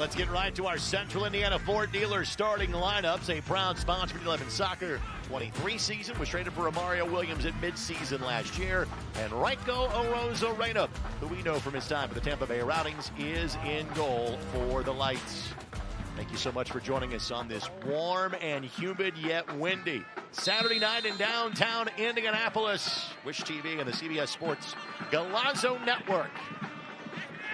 Let's get right to our Central Indiana Ford dealer starting lineups. A proud sponsor of Indy 11 Soccer 23 season. Was traded for Mario Williams at midseason last year. And Raiko Arozarena, who we know from his time for the Tampa Bay Rowdings, is in goal for the Lights. Thank you so much for joining us on this warm and humid yet windy Saturday night in downtown Indianapolis. Wish TV and the CBS Sports Golazo Network.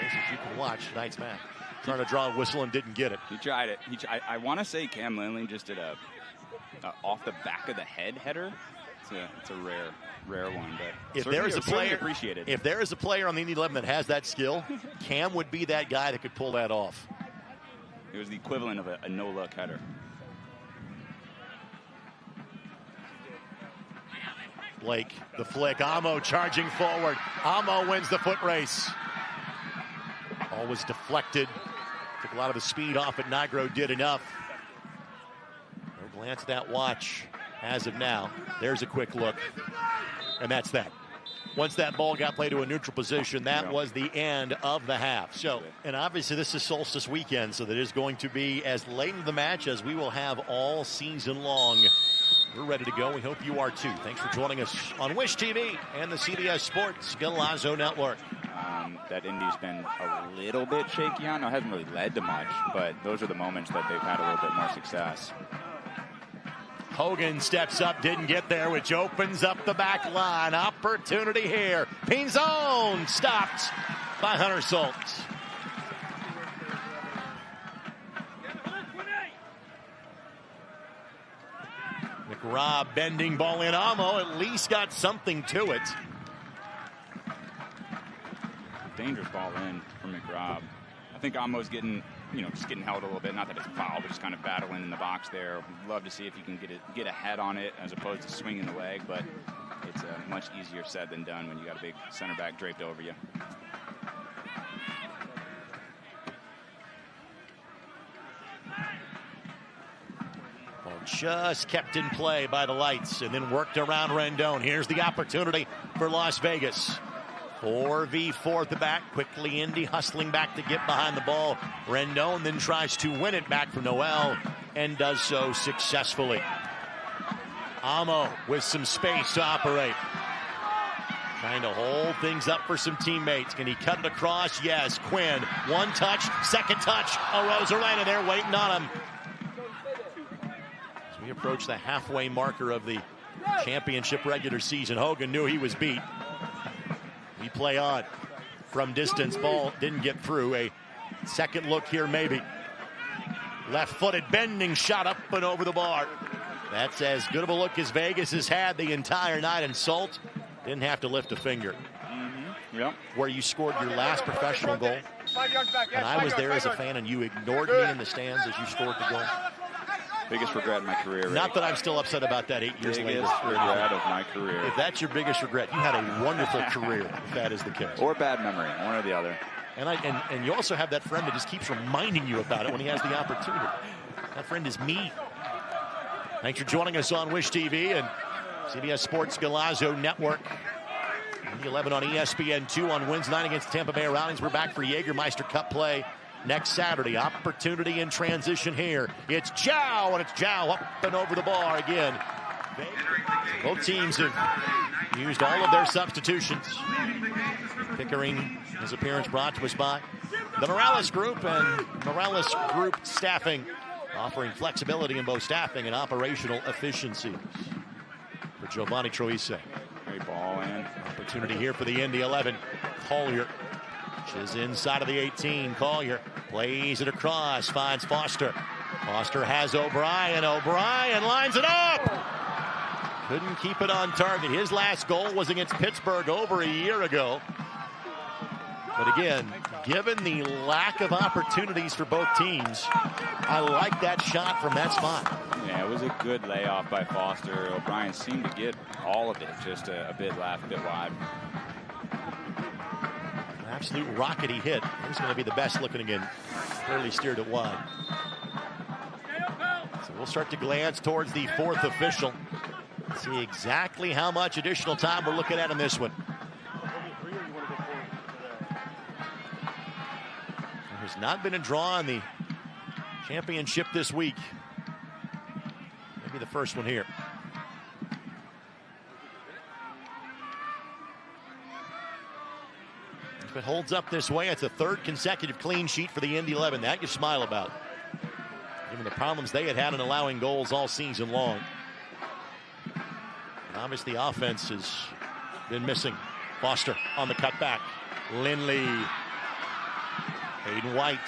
Places you can watch tonight's match. Trying to draw a whistle and didn't get it. He tried it. I want to say Cam Lindley just did a off the back of the head header. It's a rare one, but if there is a player appreciated. If there is a player on the Indy 11 that has that skill, Cam would be that guy that could pull that off. It was the equivalent of a no-look header. Blake, the flick. Amoh charging forward. Amoh wins the foot race. Ball was deflected. Took a lot of the speed off, but Nigro did enough. No glance at that watch as of now. There's a quick look. And that's that. Once that ball got played to a neutral position, that was the end of the half. So, and obviously this is Solstice weekend, so that is going to be as late in the match as we will have all season long. We're ready to go. We hope you are too. Thanks for joining us on Wish TV and the CBS Sports Golazo Network. That Indy's been a little bit shaky on. It hasn't really led to much, but those are the moments that they've had a little bit more success. Hogan steps up, didn't get there, which opens up the back line. Opportunity here. Pinzón stopped by Hunter Salt. McRobb bending ball in. Amoh at least got something to it. Dangerous ball in for McRobb. I think Amoh's getting, just getting held a little bit. Not that it's a foul, but just kind of battling in the box there. Love to see if you can get a head on it as opposed to swinging the leg, but it's much easier said than done when you got a big center back draped over you. Ball just kept in play by the Lights and then worked around Rendón. Here's the opportunity for Las Vegas. 4v4 at the back. Quickly Indy hustling back to get behind the ball. Rendón then tries to win it back from Noël and does so successfully. Amoh with some space to operate. Trying to hold things up for some teammates. Can he cut it across? Yes. Quinn. One touch. Second touch. Arozarena there waiting on him. As we approach the halfway marker of the championship regular season, Hogan knew he was beat. We play on from distance. Ball didn't get through. A second look here maybe. Left-footed bending shot up and over the bar. That's as good of a look as Vegas has had the entire night, and Salt didn't have to lift a finger. Yep. Where you scored your last professional goal. And I was there as a fan, and you ignored me in the stands as you scored the goal. Biggest regret in my career. Not that I'm still upset about that 8 years later. Biggest regret of my career. If that's your biggest regret, you had a wonderful career, if that is the case. Or bad memory, one or the other. And you also have that friend that just keeps reminding you about it when he has the opportunity. That friend is me. Thanks for joining us on Wish TV and CBS Sports Golazo Network. Indy 11 on ESPN2 on Wednesday night against Tampa Bay Rowdings. We're back for Jägermeister Cup play next Saturday. Opportunity in transition here. It's Gyau, and it's Gyau up and over the bar again. Both teams have used all of their substitutions. Pickering, his appearance brought to us by the Morales Group and Morales Group Staffing, offering flexibility in both staffing and operational efficiency. For Giovanni Troise. Great ball in. Opportunity here for the Indy 11. Collier, which is inside of the 18. Collier plays it across, finds Foster. Foster has O'Brien. O'Brien lines it up. Couldn't keep it on target. His last goal was against Pittsburgh over a year ago. But again, given the lack of opportunities for both teams, I like that shot from that spot. Yeah, it was a good layoff by Foster. O'Brien seemed to get all of it, just a bit left, a bit wide. An absolute rockety hit. He's going to be the best looking again. Clearly steered it wide. So we'll start to glance towards the fourth official. See exactly how much additional time we're looking at in this one. There has not been a draw on the Championship this week. Maybe the first one here. If it holds up this way, it's a third consecutive clean sheet for the Indy 11. That you smile about, given the problems they had in allowing goals all season long. And obviously, the offense has been missing. Foster on the cutback. Lindley. Hayden White.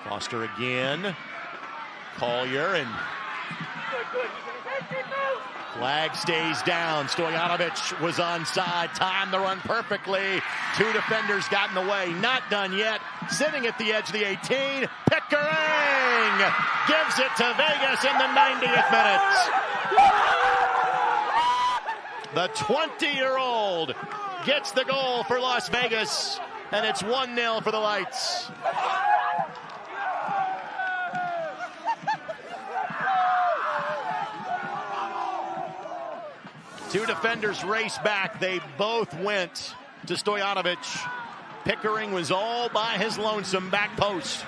Foster again. Collier, and flag stays down. Stojanovic was onside. Timed the run perfectly. Two defenders got in the way. Not done yet. Sitting at the edge of the 18. Pickering gives it to Vegas in the 90th minute. The 20-year-old gets the goal for Las Vegas, and it's 1-0 for the Lights. Two defenders race back. They both went to Stojanovic. Pickering was all by his lonesome back post.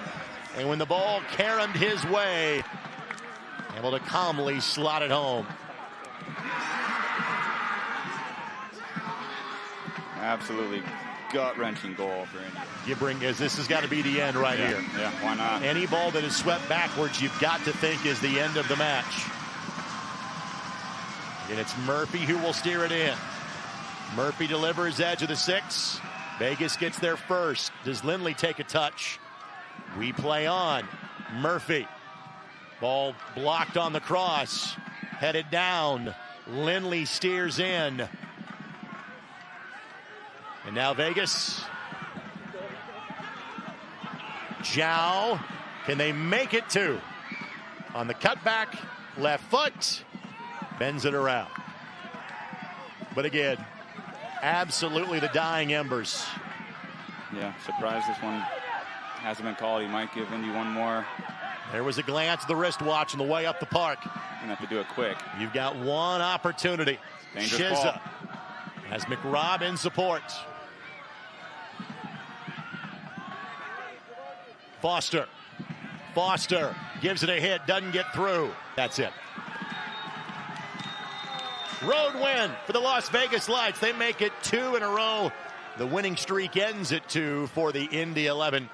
And when the ball caromed his way, able to calmly slot it home. Absolutely gut-wrenching goal for Indy. This has got to be the end right here. Yeah, why not? Any ball that is swept backwards, you've got to think is the end of the match. And it's Murphy who will steer it in. Murphy delivers edge of the 6. Vegas gets there first. Does Lindley take a touch? We play on. Murphy. Ball blocked on the cross. Headed down. Lindley steers in. And now Vegas. Gyau. Can they make it two? On the cutback. Left foot. Bends it around. But again, absolutely the dying embers. Yeah, surprised this one hasn't been called. He might give Indy one more. There was a glance at the wristwatch on the way up the park. Gonna have to do it quick. You've got one opportunity. Dangerous ball. Has McRobb in support. Foster. Foster gives it a hit, doesn't get through. That's it. Road win for the Las Vegas Lights. They make it 2 in a row. The winning streak ends at 2 for the Indy 11.